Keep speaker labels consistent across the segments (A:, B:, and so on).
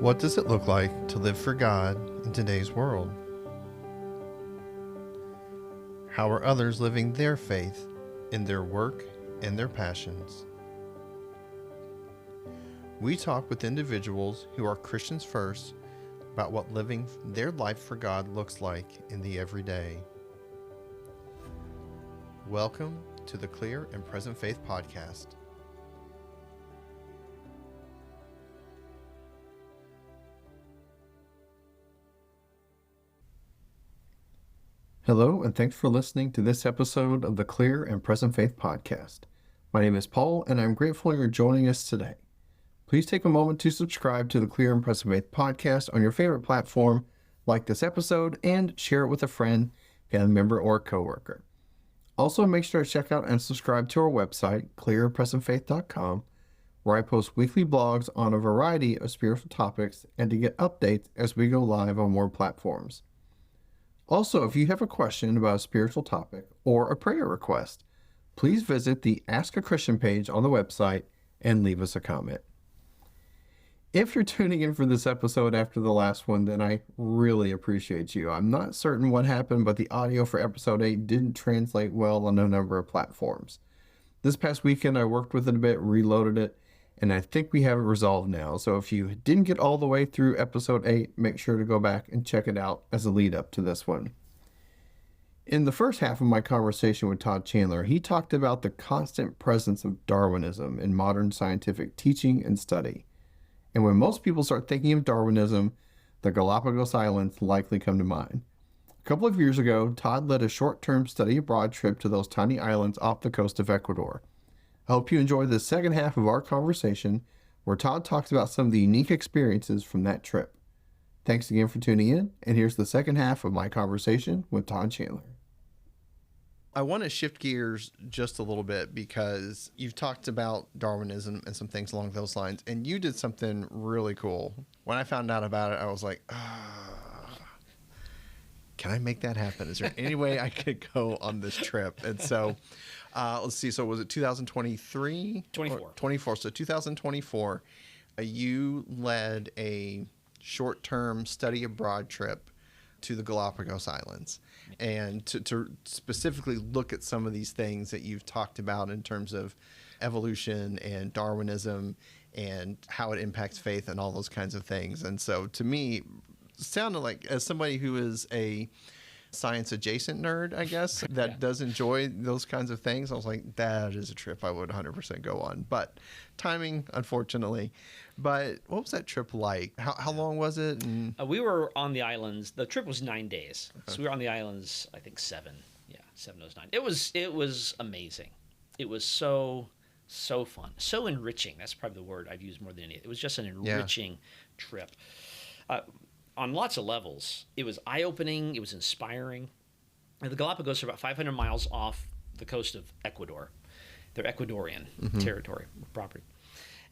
A: What does it look like to live for God in today's world? How are others living their faith in their work and their passions? We talk with individuals who are Christians first about what living their life for God looks like in the everyday. Welcome to the Clear and Present Faith Podcast. Hello, and thanks for listening to this episode of the Clear and Present Faith Podcast. My name is Paul, and I'm grateful you're joining us today. Please take a moment to subscribe to the Clear and Present Faith Podcast on your favorite platform, like this episode, and share it with a friend, family member, or coworker. Also, make sure to check out and subscribe to our website, clearandpresentfaith.com, where I post weekly blogs on a variety of spiritual topics and to get updates as we go live on more platforms. Also, if you have a question about a spiritual topic or a prayer request, please visit the Ask a Christian page on the website and leave us a comment. If you're tuning in for this episode after the last one, then I really appreciate you. I'm not certain what happened, but the audio for episode 8 didn't translate well on a number of platforms. This past weekend, I worked with it a bit, reloaded it, and I think we have it resolved now. So if you didn't get all the way through episode 8, make sure to go back and check it out as a lead up to this one. In the first half of my conversation with Todd Chandler, he talked about the constant presence of Darwinism in modern scientific teaching and study. And when most people start thinking of Darwinism, the Galapagos Islands likely come to mind. A couple of years ago, Todd led a short-term study abroad trip to those tiny islands off the coast of Ecuador. I hope you enjoy the second half of our conversation, where Todd talks about some of the unique experiences from that trip. Thanks again for tuning in, and here's the second half of my conversation with Todd Chandler. I want to shift gears just a little bit because you've talked about Darwinism and some things along those lines, and you did something really cool. When I found out about it, I was like, can I make that happen? Is there any way I could go on this trip? And so, let's see. So was it 2023? 24. So 2024, you led a short-term study abroad trip to the Galapagos Islands, and to specifically look at some of these things that you've talked about in terms of evolution and Darwinism and how it impacts faith and all those kinds of things. And so to me, it sounded like, as somebody who is a science adjacent nerd, I guess, that does enjoy those kinds of things, I was like, that is a trip I would 100% go on. But timing, unfortunately. But what was that trip like? How long was it? And
B: we were on the islands. The trip was 9 days. Okay. So we were on the islands, I think 7. Yeah, 7 of those 9. It was amazing. It was so fun, so enriching. That's probably the word I've used more than anything. It was just an enriching trip. On lots of levels. It was eye-opening. It was inspiring. The Galapagos are about 500 miles off the coast of Ecuador. They're Ecuadorian territory, property.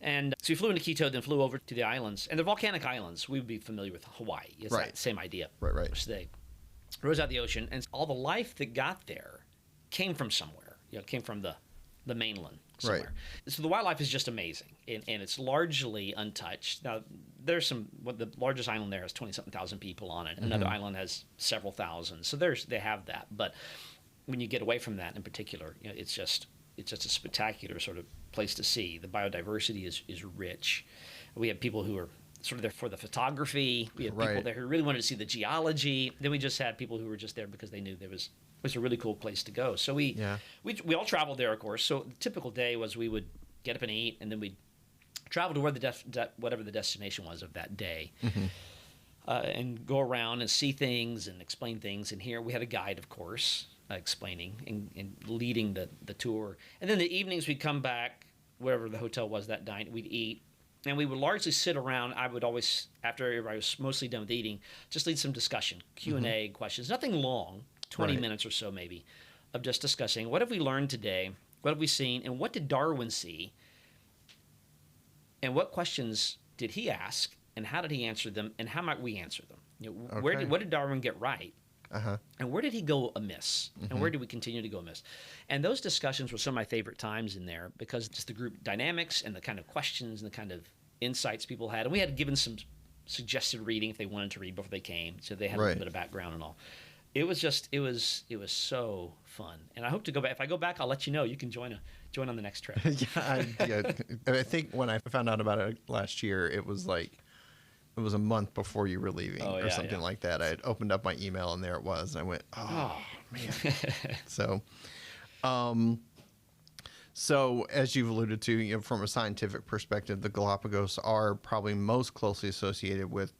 B: And so we flew into Quito, then flew over to the islands. And they're volcanic islands. We would be familiar with Hawaii. It's right. That same idea.
A: Right.
B: Which they rose out of the ocean. And all the life that got there came from somewhere. It came from the mainland somewhere. Right. So the wildlife is just amazing. And it's largely untouched. Now, there's the largest island there has 20-something thousand people on it. Another island has several thousand. So they have that. But when you get away from that in particular, it's just a spectacular sort of place to see. The biodiversity is rich. We have people who are sort of there for the photography. We have people there who really wanted to see the geology. Then we just had people who were just there because they knew it was a really cool place to go. So we all traveled there, of course. So the typical day was we would get up and eat, and then we'd travel to where whatever the destination was of that day. And go around and see things and explain things. And here we had a guide, of course, explaining and leading the tour. And then the evenings we'd come back, wherever the hotel was that night, we'd eat. And we would largely sit around. I would always, after everybody was mostly done with eating, just lead some discussion, Q&A, questions. Nothing long, 20 minutes or so maybe, of just discussing what have we learned today, what have we seen, and what did Darwin see, and what questions did he ask, and how did he answer them, and how might we answer them? What did Darwin get right? And where did he go amiss? And where did we continue to go amiss? And those discussions were some of my favorite times in there because just the group dynamics and the kind of questions and the kind of insights people had. And we had given some suggested reading if they wanted to read before they came, so they had a little bit of background and all. It was so fun, and I hope to go back. If I go back, I'll let you know. You can join on the next trip.
A: I think when I found out about it last year, it was a month before you were leaving or something like that. I had opened up my email and there it was, and I went, oh man. So as you've alluded to, from a scientific perspective, the Galapagos are probably most closely associated with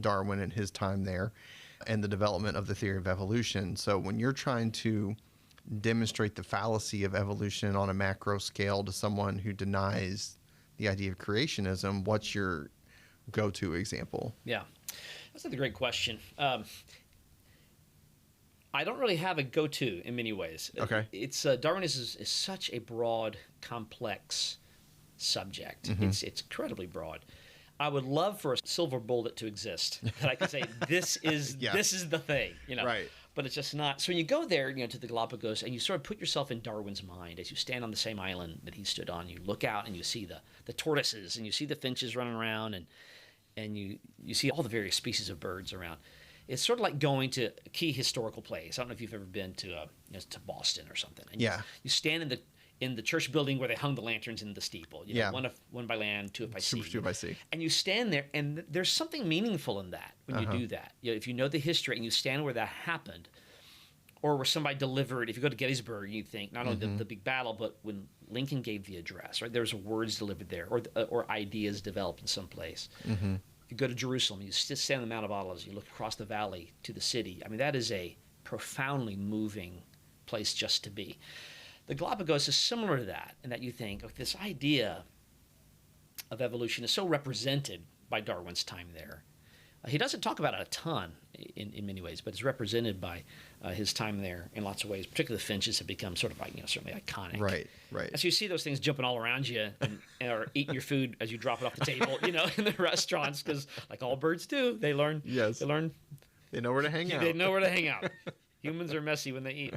A: Darwin and his time there and the development of the theory of evolution. So when you're trying to demonstrate the fallacy of evolution on a macro scale to someone who denies the idea of creationism, what's your go-to example?
B: Yeah, that's a great question. I don't really have a go-to in many ways.
A: Okay.
B: It's Darwinism is such a broad, complex subject. It's incredibly broad. I would love for a silver bullet to exist that I could say this is the thing,
A: Right.
B: But it's just not. So when you go there, to the Galapagos, and you sort of put yourself in Darwin's mind as you stand on the same island that he stood on. You look out and you see the tortoises and you see the finches running around and you see all the various species of birds around. It's sort of like going to a key historical place. I don't know if you've ever been to Boston or something. And you stand in the church building where they hung the lanterns in the steeple. One by land, two by sea.
A: Two by sea.
B: And you stand there, and there's something meaningful in that when you do that. If you know the history and you stand where that happened, or where somebody delivered. If you go to Gettysburg, you think not only the big battle, but when Lincoln gave the address, right? There's words delivered there, or ideas developed in some place. You go to Jerusalem, you stand on the Mount of Olives, you look across the valley to the city. I mean, that is a profoundly moving place just to be. The Galapagos is similar to that, in that you think, this idea of evolution is so represented by Darwin's time there. He doesn't talk about it a ton in many ways, but it's represented by his time there in lots of ways. Particularly the finches have become sort of certainly iconic.
A: Right.
B: And so you see those things jumping all around you and are eating your food as you drop it off the table, in the restaurants, because like all birds do, they learn.
A: Yes.
B: They learn.
A: They know where to hang out.
B: They know where to hang out. Humans are messy when they eat.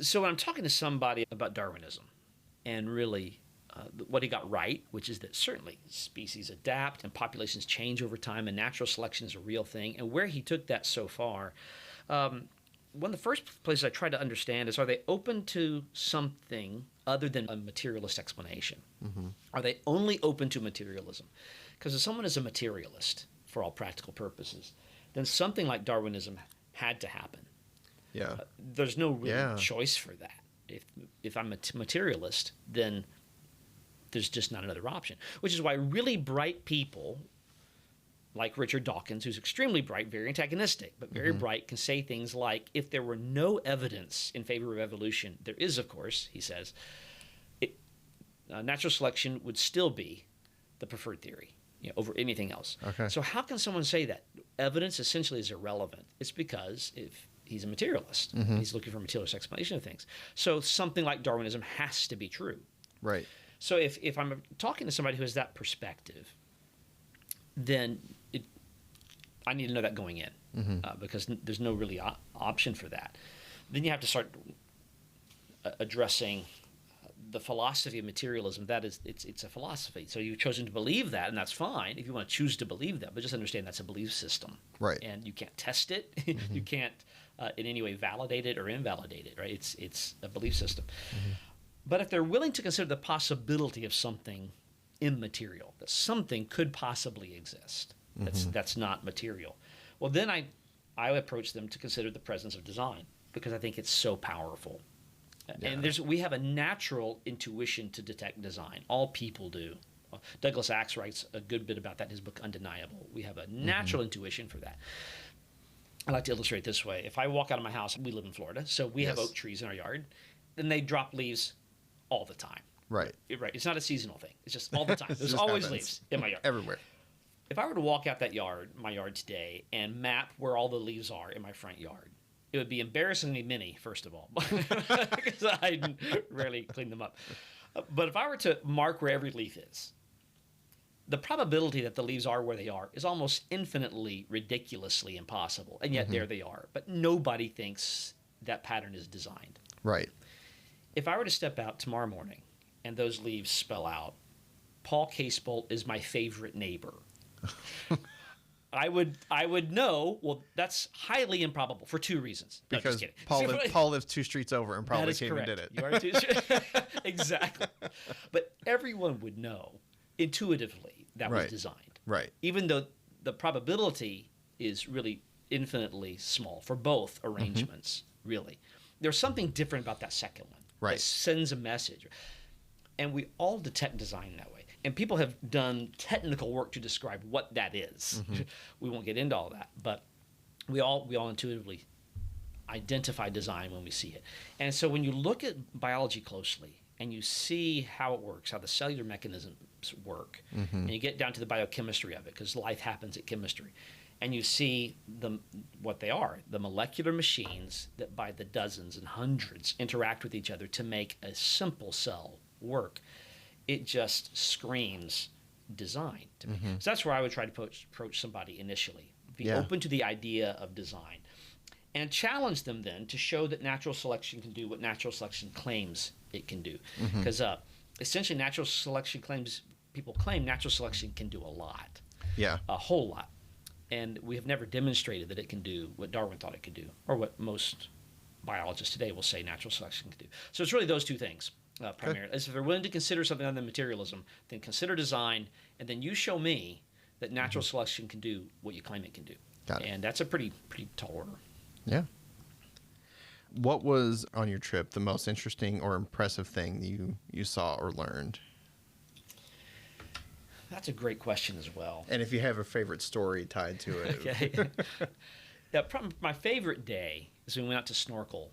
B: So when I'm talking to somebody about Darwinism and really what he got right, which is that certainly species adapt and populations change over time and natural selection is a real thing, and where he took that so far, one of the first places I try to understand is, are they open to something other than a materialist explanation? Are they only open to materialism? Because if someone is a materialist for all practical purposes, then something like Darwinism had to happen.
A: Yeah.
B: There's no real choice for that. If I'm a materialist, then there's just not another option. Which is why really bright people like Richard Dawkins, who's extremely bright, very antagonistic, but very bright, can say things like, if there were no evidence in favor of evolution, there is, of course, he says, natural selection would still be the preferred theory over anything else.
A: Okay.
B: So how can someone say that? Evidence essentially is irrelevant. It's because if he's a materialist, he's looking for a materialist explanation of things. So something like Darwinism has to be true.
A: Right.
B: So if I'm talking to somebody who has that perspective, then I need to know that going in, because there's no really option for that. Then you have to start addressing the philosophy of materialism. That is, it's a philosophy. So you've chosen to believe that, and that's fine if you want to choose to believe that. But just understand that's a belief system,
A: right? And
B: you can't test it. You can't in any way validate it or invalidate it, right? It's a belief system. But if they're willing to consider the possibility of something immaterial, that something could possibly exist that's not material, well, then I approach them to consider the presence of design, because I think it's so powerful. Yeah. And we have a natural intuition to detect design. All people do. Douglas Axe writes a good bit about that in his book Undeniable. We have a natural intuition for that. I like to illustrate it this way. If I walk out of my house, we live in Florida, so we have oak trees in our yard, and they drop leaves all the time.
A: Right.
B: Right. It's not a seasonal thing. It's just all the time. There's always leaves in my yard.
A: Everywhere.
B: If I were to walk out my yard today, and map where all the leaves are in my front yard, it would be embarrassingly many, first of all, because I rarely clean them up. But if I were to mark where every leaf is, the probability that the leaves are where they are is almost infinitely, ridiculously impossible. And yet there they are. But nobody thinks that pattern is designed.
A: Right.
B: If I were to step out tomorrow morning and those leaves spell out, Paul Casebolt is my favorite neighbor, I would know. Well, that's highly improbable for two reasons. No,
A: Because
B: just kidding.
A: Paul lives 2 streets over and probably came
B: correct.
A: and did it.
B: You are too exactly. But everyone would know intuitively that was designed.
A: Right.
B: Even though the probability is really infinitely small for both arrangements, really. There's something different about that second one.
A: Right.
B: It sends a message. And we all detect design that way. And people have done technical work to describe what that is. We won't get into all that, but we all intuitively identify design when we see it. And so when you look at biology closely and you see how it works, how the cellular mechanisms work, and you get down to the biochemistry of it, because life happens at chemistry, and you see what they are, the molecular machines that by the dozens and hundreds interact with each other to make a simple cell work, it just screams design to me. So that's where I would try to approach somebody initially. Be open to the idea of design and challenge them then to show that natural selection can do what natural selection claims it can do. Because essentially people claim natural selection can do a lot.
A: Yeah.
B: A whole lot. And we have never demonstrated that it can do what Darwin thought it could do, or what most biologists today will say natural selection can do. So it's really those two things, primarily. If they're willing to consider something other than materialism, then consider design, and then you show me that natural selection can do what you claim it can do.
A: Got it.
B: And that's a pretty tall order.
A: Yeah. What was, on your trip, the most interesting or impressive thing you saw or learned?
B: That's a great question as well.
A: And if you have a favorite story tied to it.
B: Okay. Yeah, probably my favorite day is when we went out to snorkel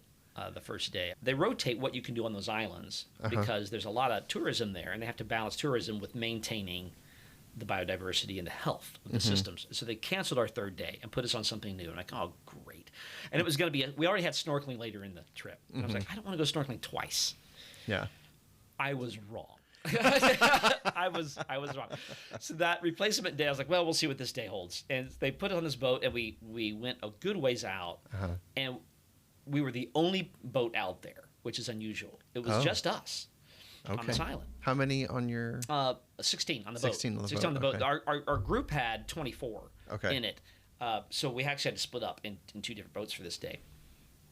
B: the first day. They rotate what you can do on those islands because there's a lot of tourism there, and they have to balance tourism with maintaining the biodiversity and the health of the systems. So they canceled our third day and put us on something new. And I'm like, oh, great. And it was going to be, we already had snorkeling later in the trip. And I was like, I don't want to go snorkeling twice.
A: Yeah.
B: I was wrong. I was wrong. So that replacement day, I was like, well, we'll see what this day holds. And they put us on this boat, and we went a good ways out, and we were the only boat out there, which is unusual. It was just us on this island.
A: How many on your?
B: 16 on the
A: 16
B: boat.
A: on the
B: 16 on the boat.
A: Okay.
B: Our group had 24 in it. So we actually had to split up in two different boats for this day.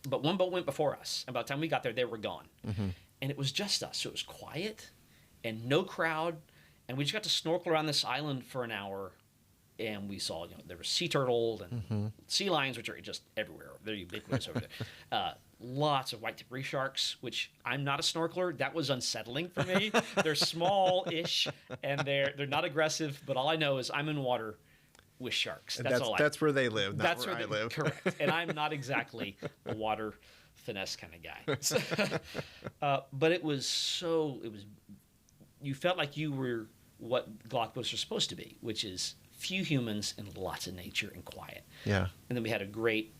B: But one boat went before us, and by the time we got there, they were gone. And it was just us. So it was quiet and no crowd, and we just got to snorkel around this island for an hour, and we saw, there were sea turtles and sea lions, which are just everywhere. They're ubiquitous over there. Lots of white-tipped reef sharks, which I'm not a snorkeler. That was unsettling for me. They're small-ish, and they're not aggressive, but all I know is I'm in water with sharks.
A: That's where they live, not where I live.
B: Correct. And I'm not exactly a water finesse kind of guy. But it was you felt like you were what Galapagos are supposed to be, which is few humans and lots of nature and quiet.
A: Yeah.
B: And then we had a great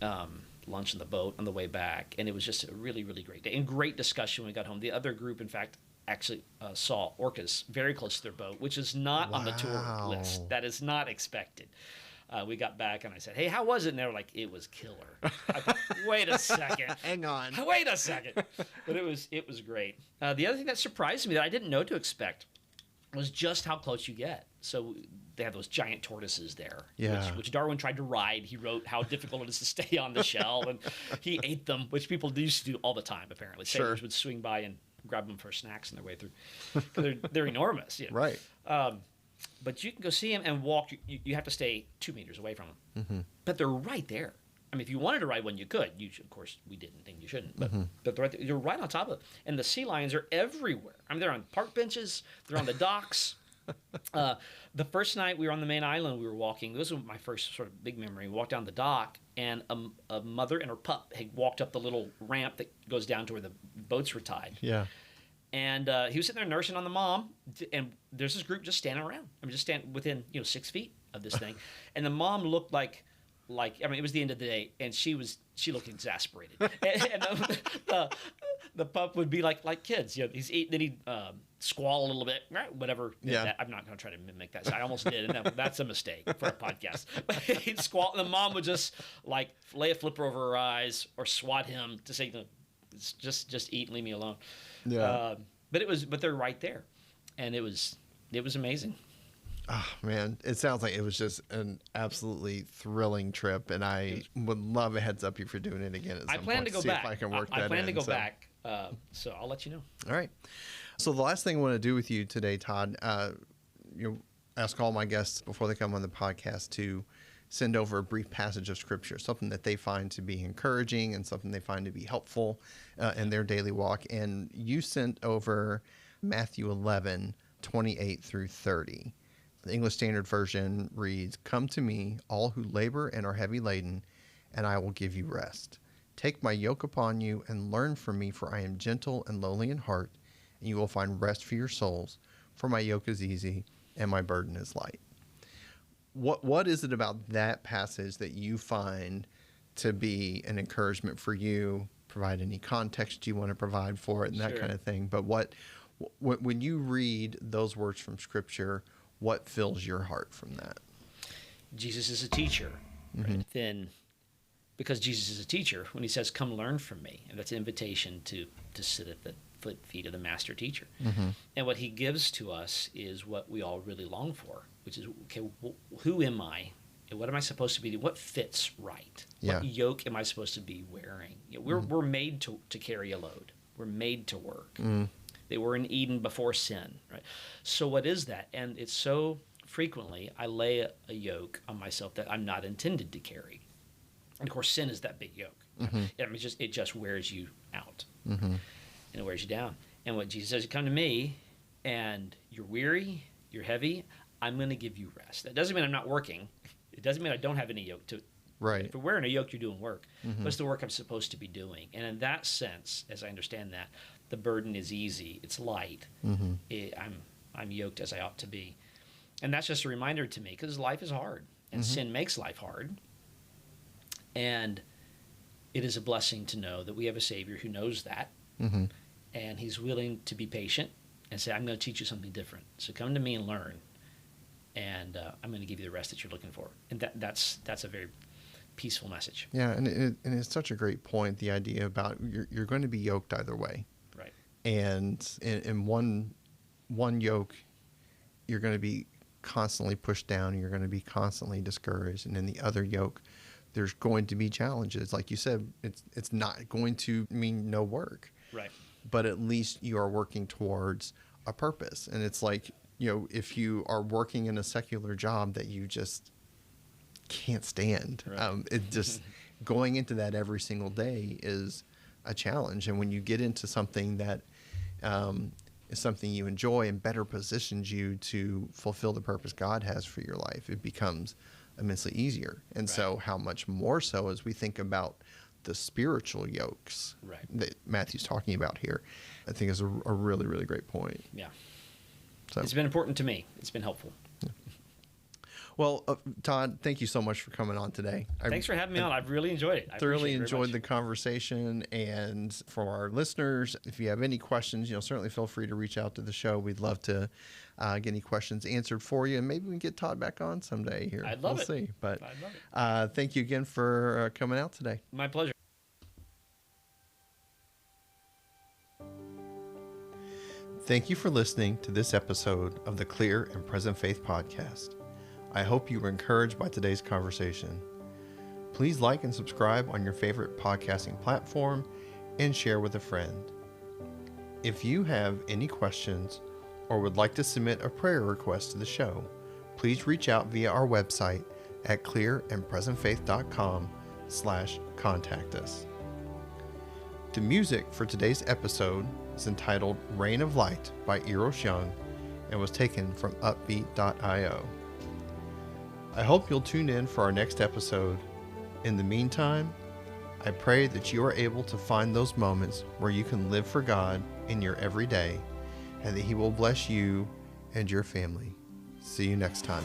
B: lunch on the boat on the way back, and it was just a really, really great day and great discussion when we got home. The other group, in fact, actually saw orcas very close to their boat, which is not on the tour list. That is not expected. We got back, and I said, hey, how was it? And they were like, it was killer. I thought, wait a second.
A: Hang on.
B: Wait a second. But it was great. The other thing that surprised me that I didn't know to expect was just how close you get. So they have those giant tortoises there, which Darwin tried to ride. He wrote how difficult it is to stay on the shell, and he ate them, which people used to do all the time, apparently. Sailors would swing by and grab them for snacks on their way through. They're enormous.
A: Right.
B: But you can go see them and walk. You have to stay 2 meters away from them. But they're right there. I mean, if you wanted to ride one, you could. Of course, we didn't think you shouldn't. But they're right there. You're right on top of it. And the sea lions are everywhere. I mean, they're on park benches. They're on the docks. The first night we were on the main island, we were walking. This was my first sort of big memory. We walked down the dock, and a mother and her pup had walked up the little ramp that goes down to where the boats were tied.
A: Yeah.
B: And he was sitting there nursing on the mom, and there's this group just standing around. I mean, just stand within 6 feet of this thing, and the mom looked like I mean, it was the end of the day, and she looked exasperated, and the pup would be like kids, he's eating, then he'd squall a little bit, whatever.
A: Yeah.
B: I'm not going to try to mimic that. So I almost did, and that's a mistake for a podcast. But he'd squall, and the mom would just lay a flipper over her eyes or swat him to say, just eat and leave me alone.
A: Yeah.
B: But they're right there, and it was amazing.
A: Oh, man, it sounds like it was just an absolutely thrilling trip, and I would love a heads up if you're doing it again at some point.
B: I plan to go back.
A: If I can work that in.
B: I plan to go back, so I'll let you know.
A: All right. So the last thing I want to do with you today, Todd, ask all my guests before they come on the podcast to send over a brief passage of Scripture, something that they find to be encouraging and something they find to be helpful in their daily walk. And you sent over Matthew 11:28 through 30. The English Standard Version reads, "Come to me, all who labor and are heavy laden, and I will give you rest. Take my yoke upon you and learn from me, for I am gentle and lowly in heart, and you will find rest for your souls. For my yoke is easy and my burden is light." What is it about that passage that you find to be an encouragement for you? Provide any context you want to provide for it and that kind of thing. But when you read those words from Scripture, what fills your heart from that?
B: Jesus is a teacher. Right? Then, because Jesus is a teacher, when he says, "Come learn from me," and that's an invitation to sit at the feet of the master teacher. And what he gives to us is what we all really long for, which is, okay, who am I? And what am I supposed to be doing? What fits right? What yoke am I supposed to be wearing? We're made to carry a load. We're made to work. They were in Eden before sin, right? So what is that? And it's so frequently I lay a yoke on myself that I'm not intended to carry. And of course, sin is that big yoke. It just wears you out, and it wears you down. And what Jesus says, "Come to me, and you're weary, you're heavy. I'm going to give you rest." That doesn't mean I'm not working. It doesn't mean I don't have any yoke to.
A: Right.
B: If you're wearing a yoke, you're doing work. But it's the work I'm supposed to be doing. And in that sense, as I understand that, the burden is easy. It's light. I'm yoked as I ought to be. And that's just a reminder to me, because life is hard. And sin makes life hard. And it is a blessing to know that we have a Savior who knows that. And he's willing to be patient and say, "I'm going to teach you something different. So come to me and learn. And I'm going to give you the rest that you're looking for." And that's a very peaceful message.
A: Yeah, and it's such a great point, the idea about you're going to be yoked either way.
B: Right.
A: And in one yoke, you're going to be constantly pushed down, and you're going to be constantly discouraged. And in the other yoke, there's going to be challenges. Like you said, it's not going to mean no work.
B: Right.
A: But at least you are working towards a purpose. And it's like, if you are working in a secular job that you just can't stand, it just going into that every single day is a challenge. And when you get into something that is something you enjoy and better positions you to fulfill the purpose God has for your life, it becomes immensely easier. And so how much more so as we think about the spiritual yokes that Matthew's talking about here, I think is a really, really great point.
B: Yeah.
A: So
B: it's been important to me. It's been helpful.
A: Well, Todd, thank you so much for coming on today.
B: Thanks for having me on. I've really enjoyed it. I
A: thoroughly enjoyed the conversation. And for our listeners, if you have any questions, certainly feel free to reach out to the show. We'd love to get any questions answered for you. And maybe we can get Todd back on someday here.
B: I'd love it.
A: We'll see. But
B: I'd love it.
A: Thank you again for coming out today.
B: My pleasure.
A: Thank you for listening to this episode of the Clear and Present Faith podcast. I hope you were encouraged by today's conversation. Please like and subscribe on your favorite podcasting platform and share with a friend. If you have any questions or would like to submit a prayer request to the show, please reach out via our website at clearandpresentfaith.com/contact us. The music for today's episode is entitled Reign of Light by Eros Young and was taken from upbeat.io. I hope you'll tune in for our next episode. In the meantime, I pray that you are able to find those moments where you can live for God in your everyday, and that He will bless you and your family. See you next time.